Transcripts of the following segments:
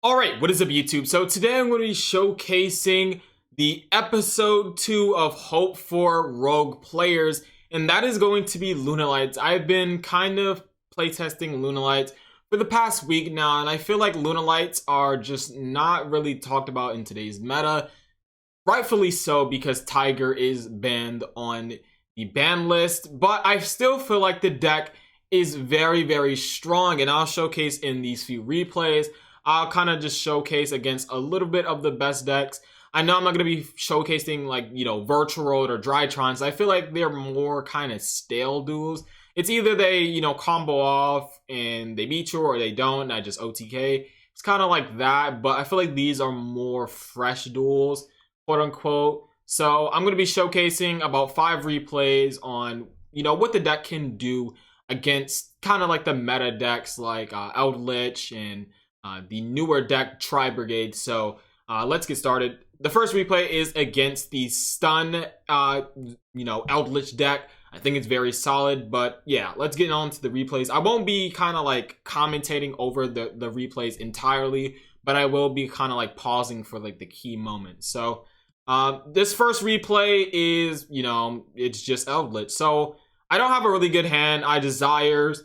Alright, what is up YouTube? So today I'm going to be showcasing the episode 2 of Hope for Rogue Players, and that is going to be Lunalights. I've been kind of playtesting Lunalights for the past week now, and I feel like Lunalights are just not really talked about in today's meta. Rightfully so, because Tiger is banned on the ban list, but I still feel like the deck is very strong, and I'll showcase in these few replays. I'll kind of just showcase against a little bit of the best decks. I know I'm not going to be showcasing like, Virtual Road or Drytrons. I feel like they're more kind of stale duels. It's either they, combo off and they beat you, or they don't and I just OTK. It's kind of like that, but I feel like these are more fresh duels, quote unquote. So I'm going to be showcasing about 5 replays on, what the deck can do against kind of like the meta decks like Eldritch and the newer deck Tri-Brigade. So let's get started. The first replay is against the Stun, Eldritch deck. I think it's very solid, but yeah, let's get on to the replays. I won't be kind of like commentating over the replays entirely, but I will be kind of like pausing for like the key moments. So this first replay is, it's just Eldritch. So I don't have a really good hand. I desires.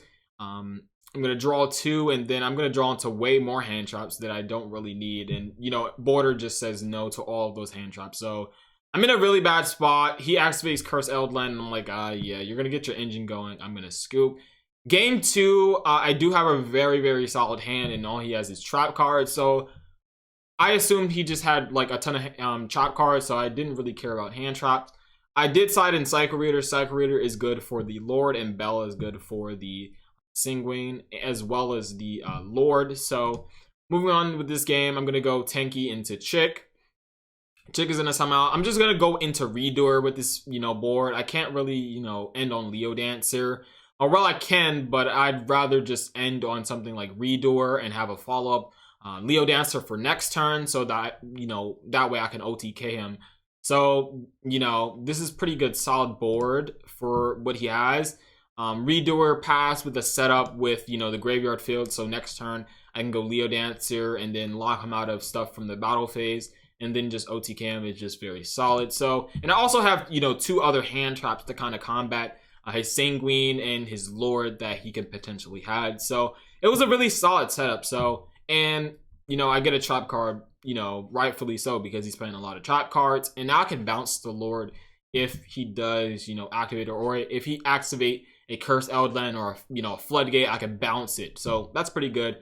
I'm going to draw 2, and then I'm going to draw into way more hand traps that I don't really need. And, Border just says no to all of those hand traps. So I'm in a really bad spot. He activates Curse Eldland, and I'm like, yeah, you're going to get your engine going. I'm going to scoop. Game 2, I do have a very solid hand, and all he has is trap cards. So I assumed he just had like a ton of trap cards, so I didn't really care about hand traps. I did side in Cycle Reader. Cycle Reader is good for the Lord, and Bella is good for the Sanguine, as well as the Lord. So moving on with this game, I'm gonna go tanky into Chick. Chick is gonna come out. I'm just gonna go into Redoer with this board. I can't really end on Leo Dancer, or well, I can, but I'd rather just end on something like Redoer and have a follow-up Leo Dancer for next turn, so that that way I can OTK him. So this is pretty good, solid board for what he has. Redoer pass with a setup with the graveyard field, so next turn I can go Leo Dancer and then lock him out of stuff from the battle phase, and then just OTK him is just very solid. So, and I also have 2 other hand traps to kind of combat his Sanguine and his Lord that he could potentially had. So it was a really solid setup. So, and I get a trap card, rightfully so, because he's playing a lot of trap cards, and now I can bounce the Lord if he does activate, or if he activate a Curse Eldland or a Floodgate, I can bounce it. So that's pretty good.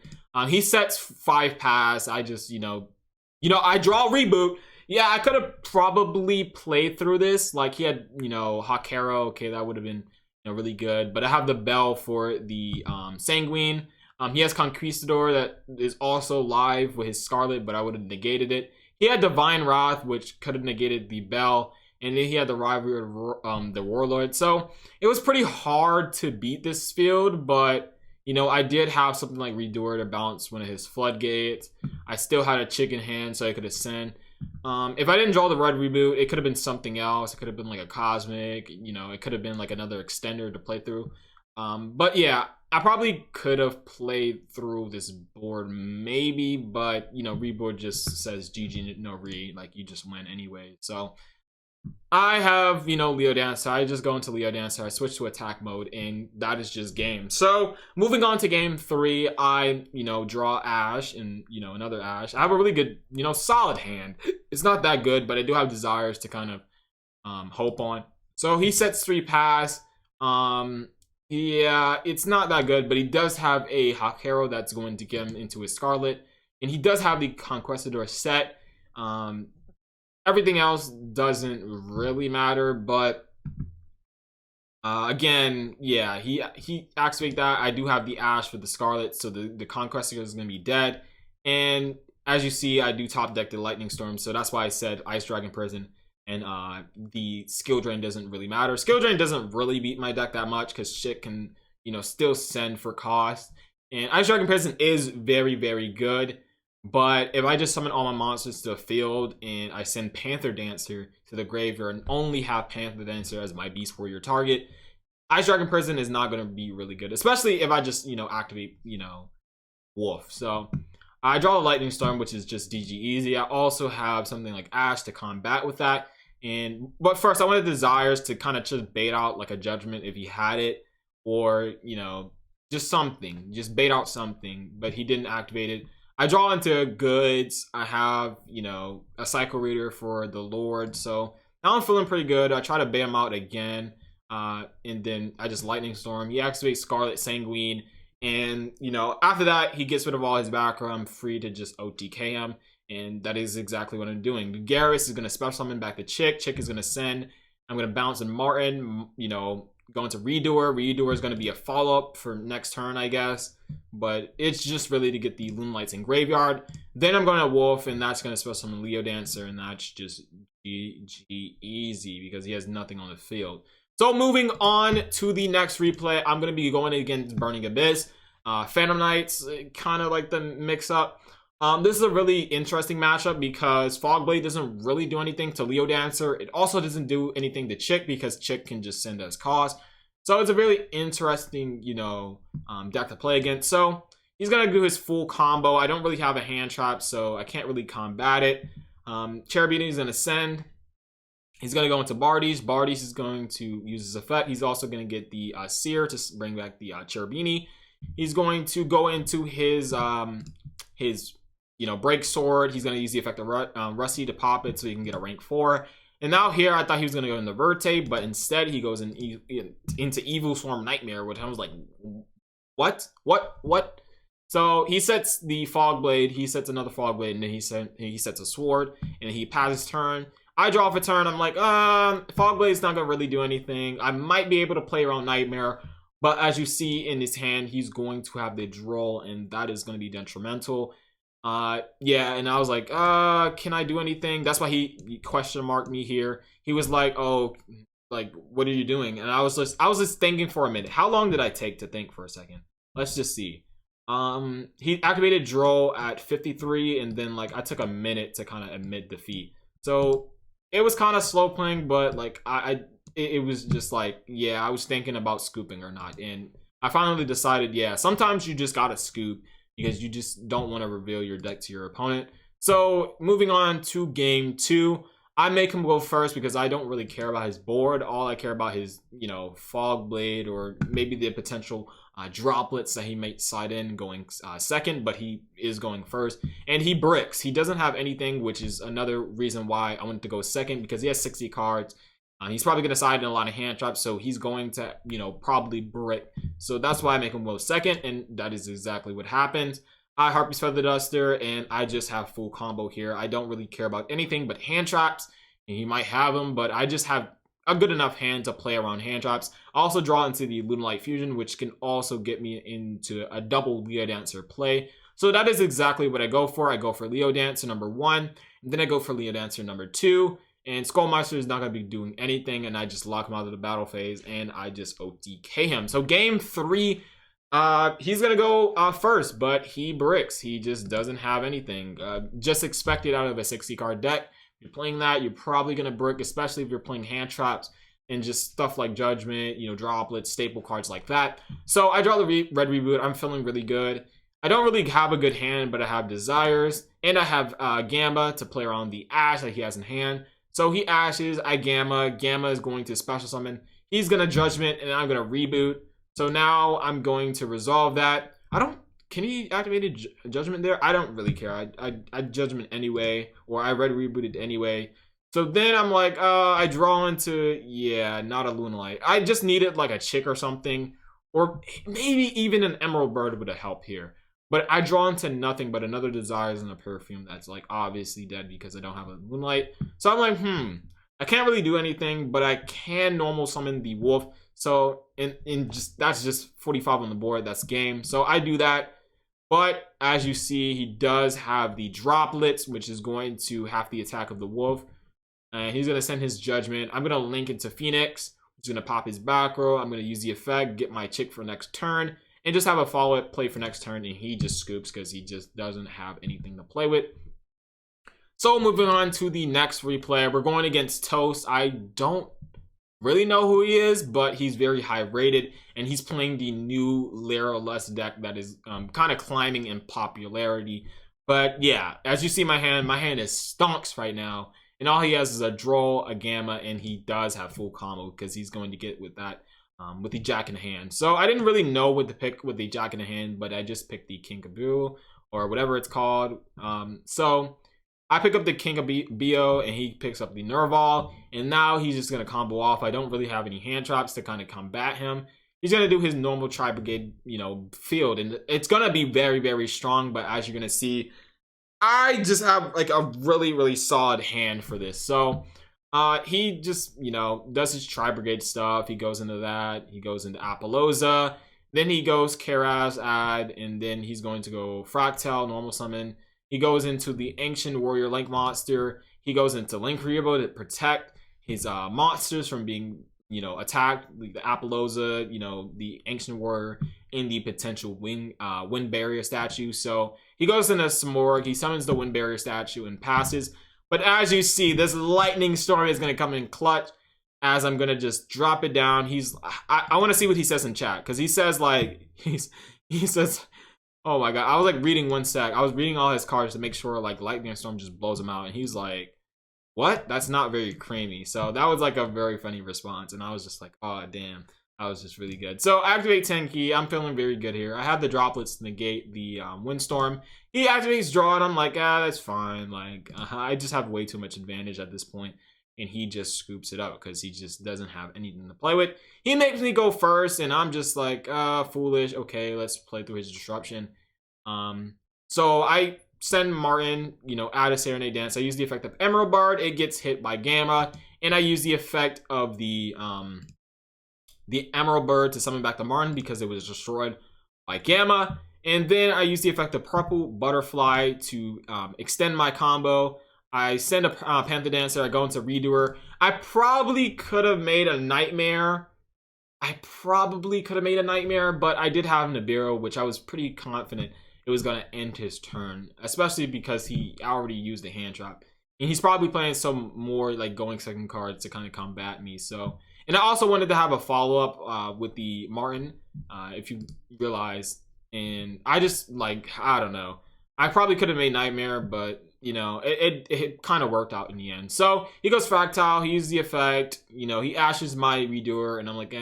He sets 5 pass. I just I draw Reboot. Yeah, I could have probably played through this. Like he had Hakero. Okay, that would have been really good. But I have the Bell for the Sanguine. He has Conquistador that is also live with his Scarlet, but I would have negated it. He had Divine Wrath, which could have negated the Bell. And then he had the rivalry of the Warlord. So it was pretty hard to beat this field, but I did have something like Redoer to bounce one of his Floodgates. I still had a chicken hand, so I could ascend. If I didn't draw the red Reboot, it could have been something else. It could have been like a Cosmic, it could have been like another extender to play through. But yeah, I probably could have played through this board maybe, but Reboot just says GG, no re, like you just win anyway. So I have, Leo Dancer. I just go into Leo Dancer. I switch to attack mode, and that is just game. So moving on to game 3, I, draw Ash and, another Ash. I have a really good, solid hand. It's not that good, but I do have desires to kind of hope on. So he sets 3 pass. Yeah, it's not that good, but he does have a Hakero that's going to get him into his Scarlet, and he does have the Conquistador set. Everything else doesn't really matter, but again, yeah, he activates that. I do have the Ash for the Scarlet, so the Conquistador is going to be dead. And as you see, I do top deck the Lightning Storm, so that's why I said Ice Dragon Prison. And the Skill Drain doesn't really matter. Skill Drain doesn't really beat my deck that much, because shit can, still send for cost. And Ice Dragon Prison is very good. But if I just summon all my monsters to the field and I send Panther Dancer to the graveyard and only have Panther Dancer as my Beast Warrior target, Ice Dragon Prison is not going to be really good, especially if I just, activate, Wolf. So I draw a Lightning Storm, which is just DG easy. I also have something like Ash to combat with that. But first I wanted Desires to kind of just bait out like a Judgment if he had it, or just something, just bait out something, but he didn't activate it. I draw into Goods. I have a Cycle Reader for the Lord, so now I'm feeling pretty good. I try to bait him out again, and then I just Lightning Storm. He activates Scarlet Sanguine, and after that he gets rid of all his background. I'm free to just OTK him, and that is exactly what I'm doing. Garrus is going to special summon back the Chick. Chick is going to send. I'm going to bounce in Martin, going to Redoer. Redoer is going to be a follow-up for next turn, I guess. But it's just really to get the Lunalights in Graveyard. Then I'm going to Wolf, and that's going to special summon Leo Dancer, and that's just GG easy because he has nothing on the field. So moving on to the next replay, I'm going to be going against Burning Abyss. Phantom Knights, kind of like the mix-up. This is a really interesting matchup because Fogblade doesn't really do anything to Leo Dancer. It also doesn't do anything to Chick because Chick can just send us cost. So it's a really interesting, deck to play against. So he's going to do his full combo. I don't really have a hand trap, so I can't really combat it. Cherubini is going to send. He's going to go into Bardies. Bardies is going to use his effect. He's also going to get the Seer to bring back the Cherubini. He's going to go into his Break Sword. He's going to use the effect of Rusty to pop it so he can get a rank 4. And now here, I thought he was going to go into Verte, but instead he goes into Evil Swarm Nightmare, which I was like, what? So he sets the Fog Blade, he sets another Fog Blade, and then he sets a Sword, and he passes turn. I draw for turn. I'm like, Fog Blade's not going to really do anything. I might be able to play around Nightmare, but as you see in his hand, he's going to have the draw, and that is going to be detrimental. Yeah, and I was like, can I do anything? That's why he question marked me here. He was like, oh, like, what are you doing? And I was just thinking for a minute. How long did I take to think for a second? Let's just see. He activated draw at 53, and then like I took a minute to kind of admit defeat. So it was kind of slow playing, but like it was just like, yeah, I was thinking about scooping or not, and I finally decided, yeah, sometimes you just gotta scoop because you just don't want to reveal your deck to your opponent. So moving on to game 2, I make him go first because I don't really care about his board. All I care about is, Fog Blade or maybe the potential droplets that he might side in going second, but he is going first. And he bricks. He doesn't have anything, which is another reason why I wanted to go second, because he has 60 cards. He's probably going to side in a lot of hand traps, so he's going to, probably brick. So that's why I make him go second, and that is exactly what happened. I Harpy's Feather Duster, and I just have full combo here. I don't really care about anything but hand traps, and he might have them, but I just have a good enough hand to play around hand traps. I also draw into the Lunalight Fusion, which can also get me into a double Leo Dancer play. So that is exactly what I go for. I go for Leo Dancer number 1, and then I go for Leo Dancer number 2. And Skullmeister is not going to be doing anything, and I just lock him out of the battle phase, and I just OTK him. So game 3, he's going to go first, but he bricks. He just doesn't have anything. Just expected out of a 60-card deck. If you're playing that, you're probably going to brick, especially if you're playing hand traps and just stuff like Judgment, droplets, staple cards like that. So I draw the red reboot. I'm feeling really good. I don't really have a good hand, but I have Desires, and I have Gamma to play around the Ash that he has in hand. So he Ashes, I Gamma. Gamma is going to special summon. He's going to Judgment, and I'm going to reboot. So now I'm going to resolve that. Can he activate a Judgment there? I don't really care. I Judgment anyway, or I red rebooted anyway. So then I'm like, I draw into, yeah, not a Lunalight. I just needed like a Chick or something, or maybe even an Emerald Bird would have helped here. But I draw into nothing but another Desires and a Perfume that's like obviously dead because I don't have a Lunalight. So I'm like, I can't really do anything, but I can normal summon the Wolf. So that's just 45 on the board. That's game. So I do that. But as you see, he does have the droplets, which is going to half the attack of the Wolf. And he's going to send his Judgment. I'm going to link into Phoenix. He's going to pop his back row. I'm going to use the effect, get my Chick for next turn, and just have a follow-up play for next turn, and he just scoops because he just doesn't have anything to play with. So moving on to the next replay, we're going against Toast. I don't really know who he is, but he's very high rated, and he's playing the new Lara Less deck that is kind of climbing in popularity. But yeah, as you see my hand is stonks right now. And all he has is a draw, a gamma, and he does have full combo because he's going to get with that, with the jack in the hand. So I didn't really know what to pick with the jack in the hand, but I just picked the King Kaboo, or whatever it's called. So I pick up the King of Bio, and he picks up the Nerval, and now he's just going to combo off. I don't really have any hand traps to kind of combat him. He's going to do his normal Tri-Brigade, field, and it's going to be very, very strong, but as you're going to see, I just have like a really, really solid hand for this. So he just, does his Tri-Brigade stuff. He goes into that. He goes into Apollousa. Then he goes Karaz, Ad, and then he's going to go Fractal, normal summon. He goes into the Ancient Warrior Link monster. He goes into Link Rebo to protect his monsters from being, attacked. The Apollousa, the Ancient Warrior, and the potential Wind Barrier statue. So he goes into Smorg. He summons the Wind Barrier statue and passes. But as you see, this Lightning Storm is going to come in clutch. As I'm going to just drop it down. I want to see what he says in chat. Because he says, he says, oh my god. I was reading one sec. I was reading all his cards to make sure Lightning Storm just blows him out. And he's like, what? That's not very creamy. So that was a very funny response. And I was just like, oh damn. That was just really good. So activate 10 key. I'm feeling very good here. I have the droplets to negate the Windstorm. He activates draw, and I'm like, that's fine. I just have way too much advantage at this point. And he just scoops it up because he just doesn't have anything to play with. He makes me go first, and I'm just like, foolish. Okay, let's play through his disruption. So I send Martin, add a Serenade Dance. I use the effect of Emerald Bard. It gets hit by Gamma. And I use the effect of the Emerald Bird to summon back the Martin because it was destroyed by Gamma. And then I use the effect of Purple Butterfly to extend my combo. I send a Panther Dancer. I go into Redoer. I probably could have made a Nightmare. But I did have Nibiru, which I was pretty confident it was going to end his turn, especially because he already used the hand trap. And he's probably playing some more going second cards to kind of combat me. So, and I also wanted to have a follow-up with the Martin, if you realize. And I just, I don't know. I probably could have made Nightmare, but, it kind of worked out in the end. So, he goes Fractal. He uses the effect. He ashes my Redoer, and I'm like,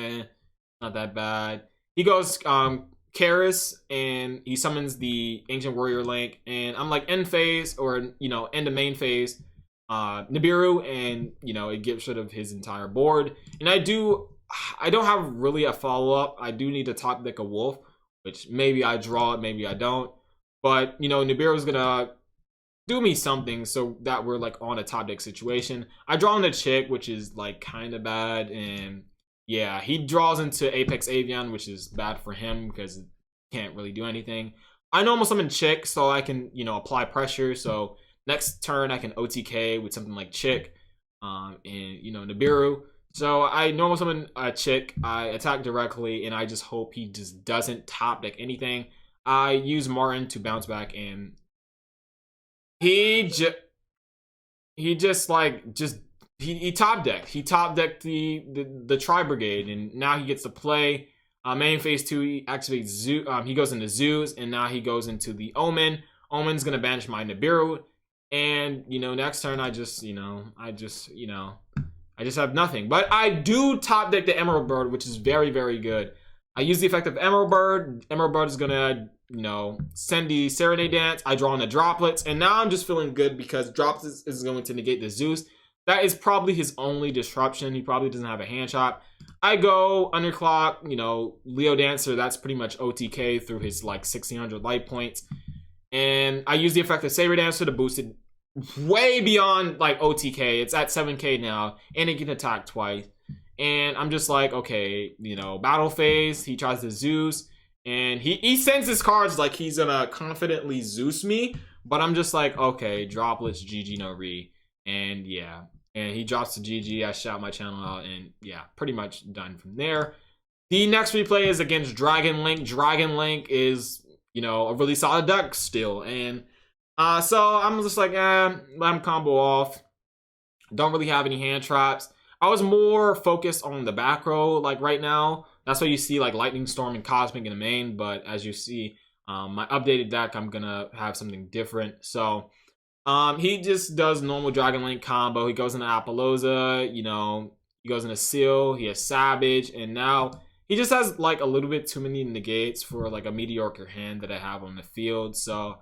not that bad. He goes Karis, and he summons the Ancient Warrior Link. And I'm like, end phase, or, end of main phase. Nibiru, and it gets rid of his entire board. And I don't have really a follow-up. I do need to top deck a Wolf, which maybe I draw it, maybe I don't. But Nibiru is gonna do me something so that we're on a top deck situation. I draw into Chick, which is kind of bad, and yeah, he draws into Apex Avian, which is bad for him because it can't really do anything. I normal summon Chick so I can apply pressure. So next turn I can OTK with something like Chick, and Nibiru. So I normal summon a Chick, I attack directly, and I just hope he just doesn't top deck anything. I use Martin to bounce back, and he top decked. He top decked the Tri-Brigade, and now he gets to play main phase 2. He activates Zoo. He goes into Zoos, and now he goes into the Omen. Omen's gonna banish my Nibiru, and next turn I just have nothing. But I do top deck the Emerald Bird, which is very, very good. I use the effect of Emerald Bird. Emerald Bird is gonna send the Serenade Dance. I draw in the Droplets, and now I'm just feeling good because Droplets is going to negate the Zeus. That is probably his only disruption. He probably doesn't have a hand shot. I go Underclock, Leo Dancer. That's pretty much OTK through his 1600 life points. And I use the effect of Saber Dancer to boost it way beyond OTK. It's at 7k now, and it can attack twice. And I'm just like, okay, battle phase. He tries to Zeus, and he sends his cards like he's gonna confidently Zeus me. But I'm just like, okay, Droplets, GG, no re. And yeah, and he drops to GG. I shout my channel out, and yeah, pretty much done from there. The next replay is against Dragon Link. Dragon Link is, a really solid deck still. And so I'm just like, let him combo off. Don't really have any hand traps. I was more focused on the back row right now. That's why you see Lightning Storm and Cosmic in the main. But as you see, My updated deck, I'm gonna have something different. So he just does normal Dragon Link combo. He goes into Appaloosa, you know, he goes into Seal, he has Savage, and now he just has like a little bit too many negates for like a mediocre hand that I have on the field. So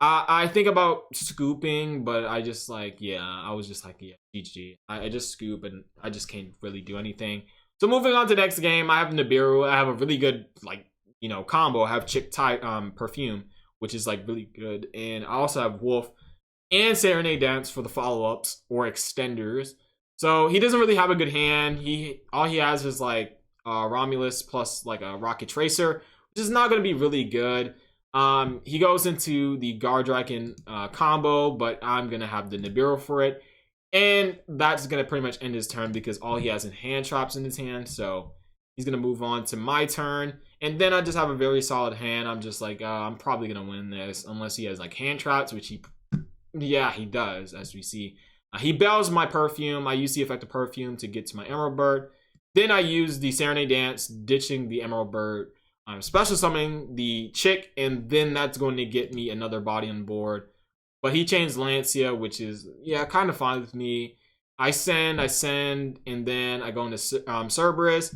I think about scooping, but I just like, yeah, I was just like, yeah, GG. I just scoop and I just can't really do anything. So moving on to the next game, I have Nibiru. I have a really good, like, you know, combo. I have Chick type Perfume, which is like really good. And I also have Wolf and Serenade Dance for the follow-ups or extenders. So he doesn't really have a good hand. All he has is like Romulus plus like a Rocket Tracer, which is not going to be really good. He goes into the Gardraken combo, but I'm gonna have the Nibiru for it, and that's gonna pretty much end his turn because all he has in hand traps in his hand. So he's gonna move on to my turn, and then I just have a very solid hand. I'm just like, I'm probably gonna win this unless he has like hand traps, which he does, as we see. He bells my Perfume. I use the effect of Perfume to get to my Emerald Bird. Then I use the Serenade Dance, ditching the Emerald Bird. Special summoning the Chick, and then that's going to get me another body on board. But he changed Lancia, which is, yeah, kind of fine with me. I send, and then I go into Cerberus,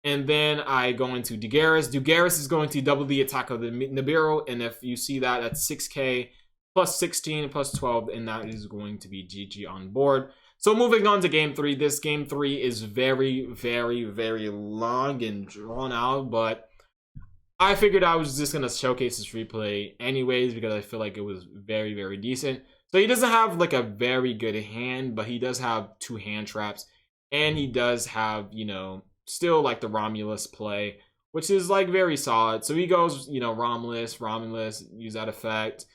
and then I go into Dugaris. Dugaris is going to double the attack of the Nibiru, and if you see that, that's 6k plus 16 plus 12, and that is going to be GG on board. So moving on to game 3. This game 3 is very, very, very long and drawn out, but I figured I was just gonna showcase this replay anyways because I feel like it was very, very decent. So he doesn't have like a very good hand, but he does have 2 hand traps, and he does have, you know, still like the Romulus play, which is like very solid. So he goes, you know, Romulus, use that effect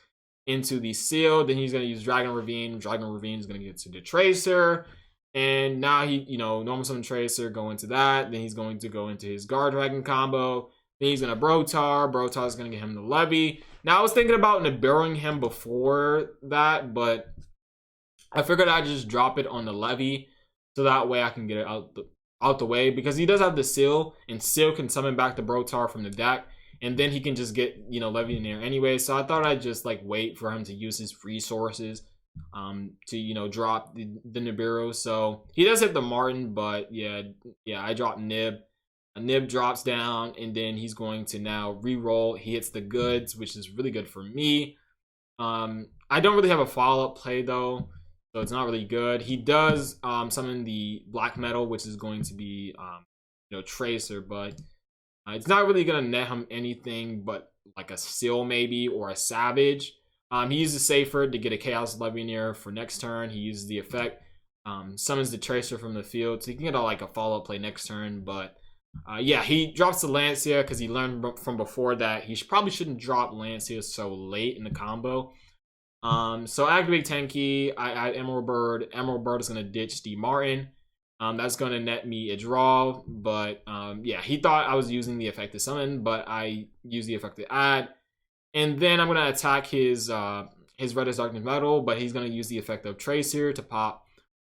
into the Seal. Then he's gonna use Dragon Ravine. Dragon Ravine is gonna get to the Tracer. And now he, you know, normal summon Tracer, go into that. Then he's going to go into his Gardragon combo. Then he's going to Brotar. Brotar is going to get him the Levy. Now, I was thinking about Nibiruing him before that, but I figured I'd just drop it on the Levy so that way I can get it out the way, because he does have the Seal, and Seal can summon back the Brotar from the deck, and then he can just get, you know, Levy in there anyway. So I thought I'd just like wait for him to use his resources to, you know, drop the Nibiru. So he does hit the Martin, but yeah, I dropped Nib. A Nib drops down, and then he's going to now re-roll. He hits the goods, which is really good for me. I don't really have a follow-up play though, so it's not really good. He does summon the Black Metal, which is going to be you know, Tracer, but it's not really gonna net him anything but like a Seal maybe or a Savage. He uses Safer to get a Chaos Levianeer for next turn. He uses the effect, summons the Tracer from the field, so he can get like a follow-up play next turn, but yeah, he drops the Lancia because he learned from before that he probably shouldn't drop Lancia so late in the combo. So activate Tenki. I add Emerald Bird. Emerald Bird is going to ditch the Martin. That's going to net me a draw. But yeah, he thought I was using the effect to summon, but I use the effect to add. And then I'm going to attack his Reddish Darkness Metal, but he's going to use the effect of Tracer to pop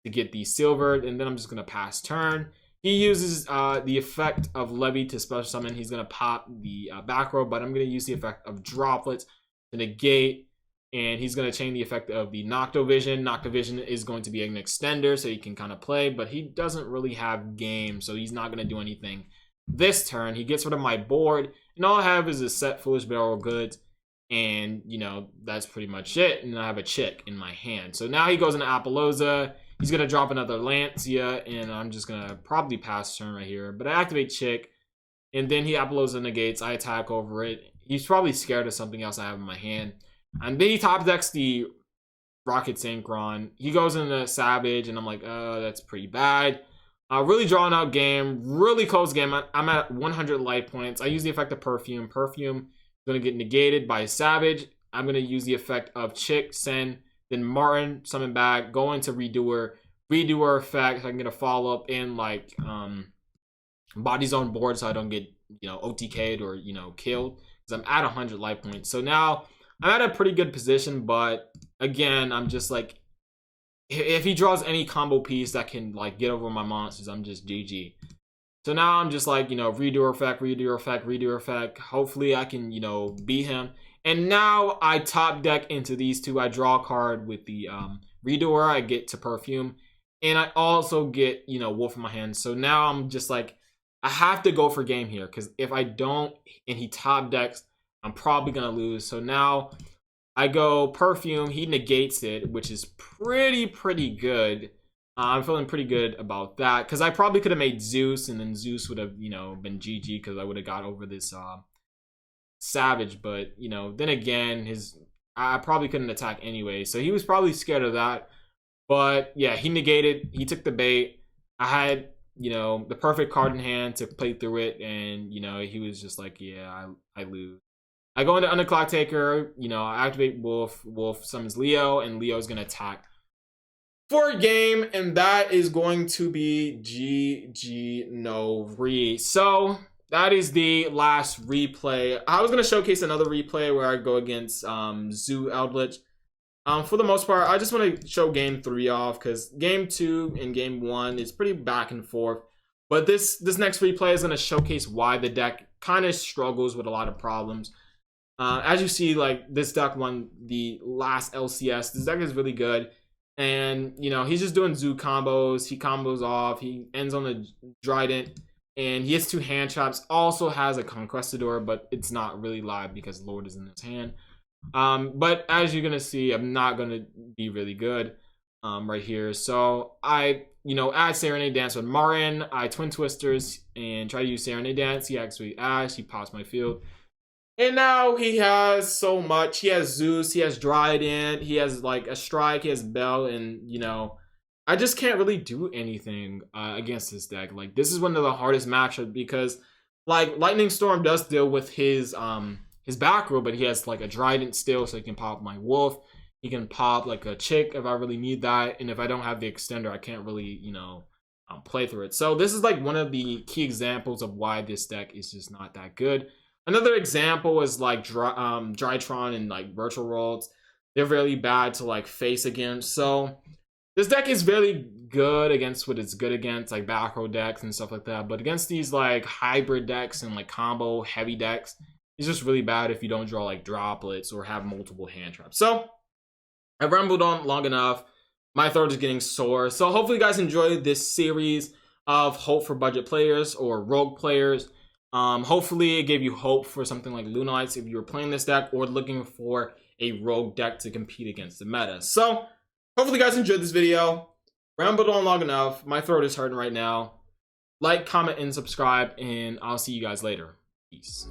to get the Silver. And then I'm just going to pass turn. He uses the effect of Levy to special summon. He's going to pop the back row, but I'm going to use the effect of Droplets to negate, and he's going to chain the effect of the Noctovision. Noctovision is going to be an extender, so he can kind of play, but he doesn't really have game, so he's not going to do anything this turn. He gets rid of my board, and all I have is a set Foolish Barrel of Goods, and, you know, that's pretty much it, and I have a Chick in my hand. So now he goes into Appaloosa. He's going to drop another Lancia, and I'm just going to probably pass turn right here. But I activate Chick, and then he Appaloosa negates. I attack over it. He's probably scared of something else I have in my hand. And then he top decks the Rocket Synchron. He goes into Savage, and I'm like, oh, that's pretty bad. Really drawn out game. Really close game. I'm at 100 life points. I use the effect of Perfume. Perfume is going to get negated by Savage. I'm going to use the effect of Chick, Send, then Martin, summon back, go into Redoer effect. I can get a follow-up and like bodies on board so I don't get, you know, OTK'd or, you know, killed, because I'm at 100 life points. So now I'm at a pretty good position, but again, I'm just like, if he draws any combo piece that can like get over my monsters, I'm just GG. So now I'm just like, redo effect, redo effect, redo effect. Hopefully I can, beat him. And now I top deck into these two. I draw a card with the redoer. I get to perfume. And I also get, wolf in my hand. So now I'm just like, I have to go for game here. Because if I don't and he top decks, I'm probably going to lose. So now I go perfume. He negates it, which is pretty good. I'm feeling pretty good about that because I probably could have made Zeus and then Zeus would have, been GG because I would have got over this Savage. But, then again, I probably couldn't attack anyway. So he was probably scared of that. But yeah, he negated. He took the bait. I had, the perfect card in hand to play through it. And, he was just like, yeah, I lose. I go into Underclock Taker. I activate Wolf. Wolf summons Leo. And Leo is going to attack for a game, and that is going to be GG no re. So that is the last replay. I was going to showcase another replay where I go against Zoo Eldritch. For the most part, I just want to show game 3 off because game 2 and game 1 is pretty back and forth. But this next replay is going to showcase why the deck kind of struggles with a lot of problems. As you see, like this deck won the last LCS. This deck is really good. And, he's just doing Zoo combos. He combos off. He ends on the Trident. And he has 2 hand traps. Also has a Conquistador, but it's not really live because Lord is in his hand. But as you're going to see, I'm not going to be really good right here. So I, add Serenade Dance with Marin. I Twin Twisters and try to use Serenade Dance. He actually Ash. He pops my field. And now he has so much. He has Zeus, he has Dryden, he has like a Strike, he has Bell, and I just can't really do anything against this deck. Like this is one of the hardest matchups because like Lightning Storm does deal with his back row, but he has like a Dryden still, so he can pop my Wolf. He can pop like a Chick if I really need that, and if I don't have the extender, I can't really play through it. So this is like one of the key examples of why this deck is just not that good. Another example is like Drytron and like Virtual Worlds. They're really bad to like face against. So this deck is really good against what it's good against, like back row decks and stuff like that. But against these like hybrid decks and like combo heavy decks, it's just really bad if you don't draw like droplets or have multiple hand traps. So I've rambled on long enough. My throat is getting sore. So hopefully you guys enjoyed this series of Hope for Budget Players or Rogue Players. Hopefully it gave you hope for something like Lunalights if you were playing this deck or looking for a rogue deck to compete against the meta. So hopefully you guys enjoyed this video. Rambled on long enough. My throat is hurting right now. Like, comment, and subscribe, and I'll see you guys later. Peace.